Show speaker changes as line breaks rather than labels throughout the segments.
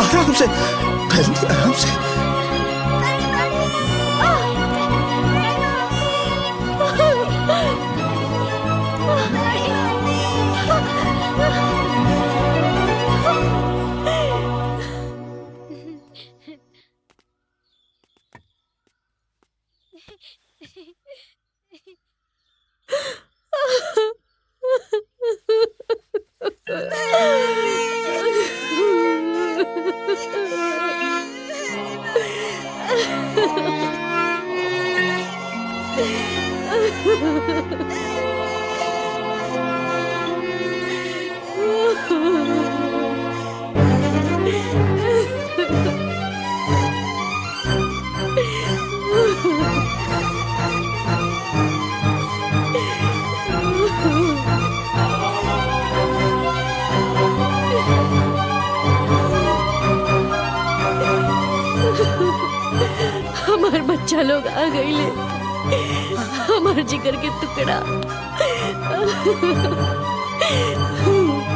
आराम से जल्दी, आराम से।
हमार बच्चा लोग आ गईले, हमार जिगर के टुकड़ा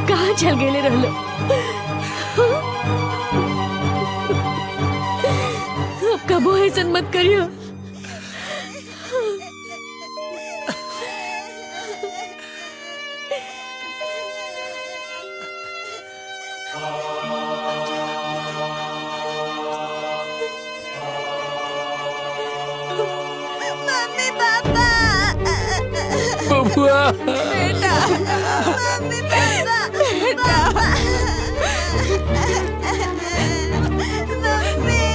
कहाँ चल गए रहलो? अब कबो ऐसन मत करियो।
मम्मी पापा,
बबुआ,
बेटा, मम्मी पापा, पापा, मम्मी।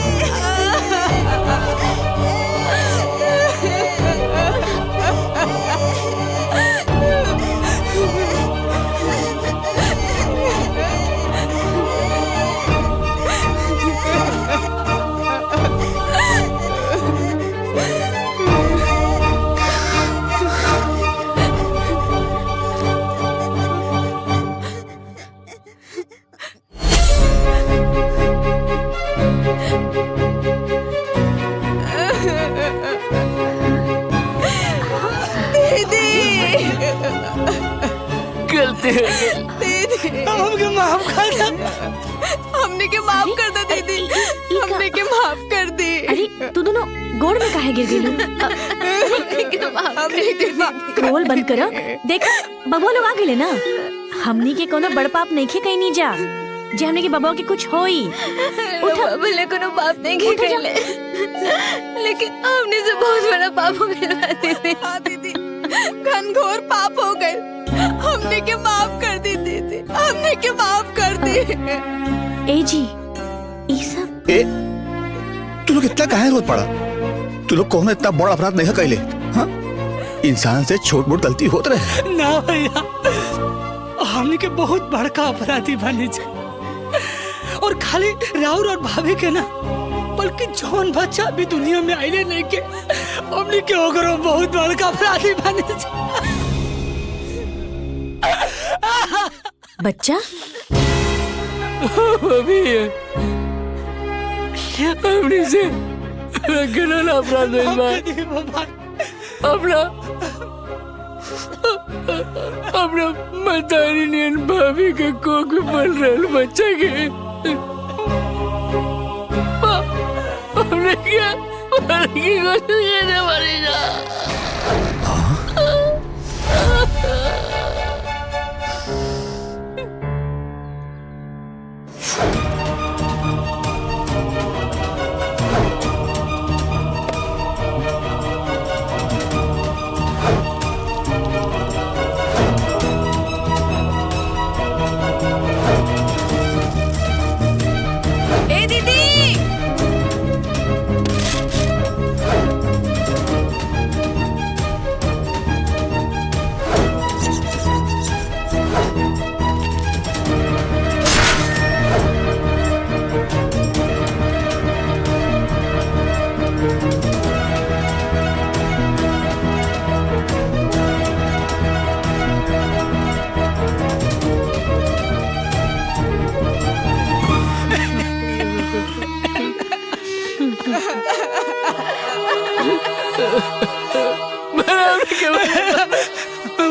गलती हो गई।
दीदी,
हमके माफ कर दे।
हमने के माफ कर दे दीदी, हमने के माफ कर दी।
अरे तू दोनों गोड़ में काहे गिर गई?
हमने के माफ
रोल बंद करो। देख बबुआ लोग आ गए ना, हमनी के कोनो बड़ पाप नहीं खे कहीं नहीं जा जे हमने के बबुआ के कुछ होई।
उठा, भले कोनो पाप नहीं की कर ले, लेकिन हमने से बहुत बड़ा पाप हो गया दीदी। हाँ दीदी, घनघोर पाप हो गए। हमने के माफ कर दी दीदी, हमने के माफ कर दी।
ए जी ये सब
तू लोग इतना काहे रोत पड़ा? तू लोग कौन इतना बड़ा अपराध नहीं कैले? हाँ, इंसान से छोट मोट गलती होत रहे।
ना भैया, हमने के बहुत बड़का अपराधी बने छे। और खाली राहुल और भाभी के ना, बल्कि जौन बच्चा भी दुनिया में आइले नहीं के, हमने के ओकरो बहुत बड़का अपराधी बने छे।
बच्चा
भाभी, हमने से गलत अपराध हुई बा। अपना अपना मतारी नियन भाभी के कोख में पल रहल बच्चा के हमने क्या मर की कोशिश करने वाली ना।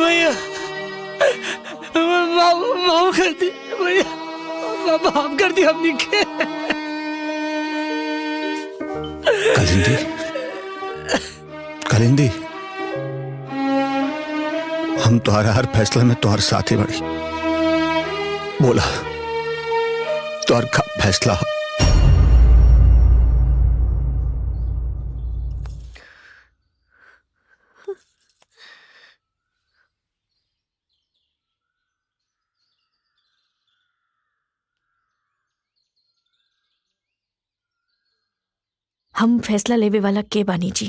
भैया माफ कर दी भैया, माफ कर दी हमने के।
कालिंदी, कालिंदी, हम तुम्हारा हर फैसला में तुम्हारे साथ ही बड़ी। बोला तुम्हारा का फैसला।
हम फैसला लेवे वाला के बानी जी।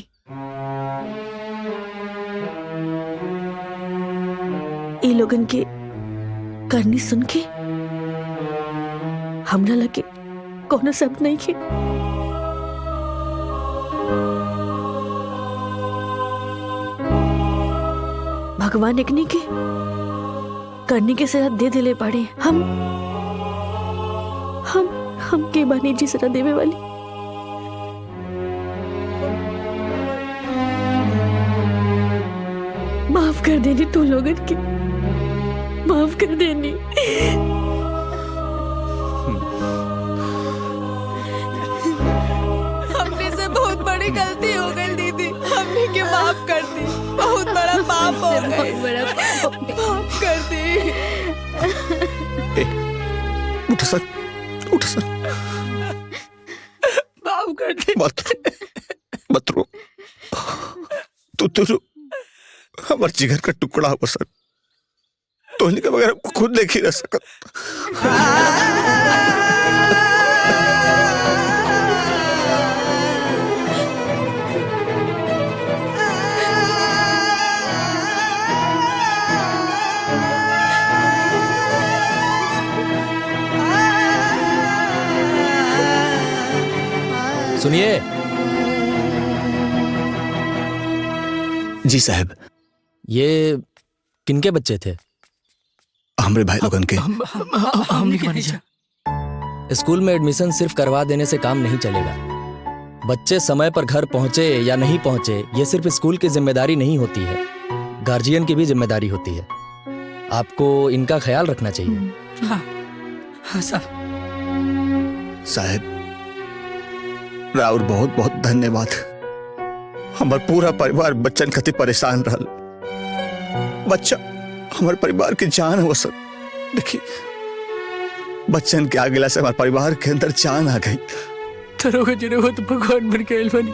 ये लोगन के करनी सुन के हमरा लगे कोनो शब्द नहीं के। भगवान एकनी के करने के सजा दे दिले पड़े। हम के बानी जी सजा देवे वाली। माफ कर देनी तू लोगन की, माफ कर देनी।
हमने से बहुत बड़ी गलती हो गई दीदी, हमने के माफ कर दी। बहुत बड़ा पाप हो गया, बहुत बड़ा पाप, माफ कर दी।
उठ सर, उठ सर,
माफ कर दी।
मत रो। तू हमारे जिगर का टुकड़ा हो सर, तो के बगैर खुद नहीं रह सकता।
सुनिए।
जी साहब।
ये किनके बच्चे थे?
हमरे भाई लोगन के।
हमने के मैनेजर।
स्कूल में एडमिशन सिर्फ करवा देने से काम नहीं चलेगा। बच्चे समय पर घर पहुंचे या नहीं पहुंचे, ये सिर्फ स्कूल की जिम्मेदारी नहीं होती है, गार्जियन की भी जिम्मेदारी होती है। आपको इनका ख्याल रखना चाहिए।
हाँ
साहब, राउर बहुत बहुत धन्यवाद। हमार पूरा परिवार बच्चन खातिर परेशान रहल। बच्चा हमारे परिवार की जान हो सर। देखिए, बच्चन के आगे से हमारे परिवार के अंदर जान आ गई।
तरोगे जिरो तो भगवान बन के बनी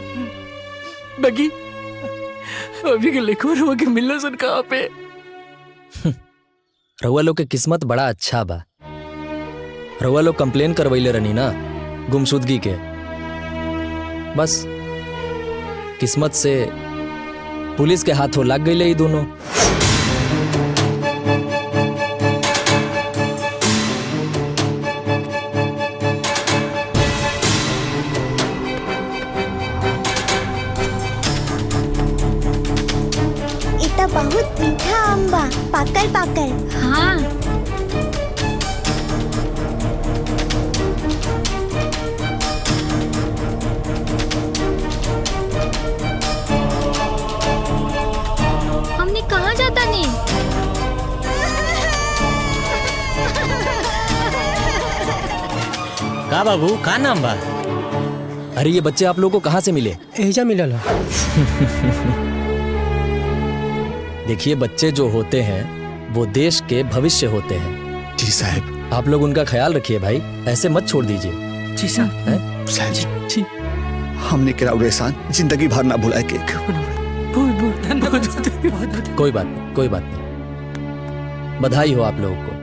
बाकी अभी के लिखो रहो के मिलना सन कहाँ पे।
रउआ लोग के किस्मत बड़ा अच्छा बा। रउआ लोग कंप्लेन करवैले रहनी ना गुमशुदगी के, बस किस्मत से पुलिस के हाथों लग गई ले दोनों।
इतना बहुत मीठा आम बा, पाकल पाकल।
हाँ, हमने कहाँ जाता नहीं।
का बाबू का नाम बा?
अरे ये बच्चे आप लोगों को कहाँ से मिले?
एजा मिलल।
देखिए, बच्चे जो होते हैं वो देश के भविष्य होते हैं।
जी साहब।
आप लोग उनका ख्याल रखिए भाई, ऐसे मत छोड़ दीजिए।
जी साहब।
साहब जी,
जी
हमने किया एहसान जिंदगी भर ना भुलाए के।
बहुत बहुत धन्यवाद।
कोई बात नहीं, कोई बात नहीं। बधाई हो आप लोगों को।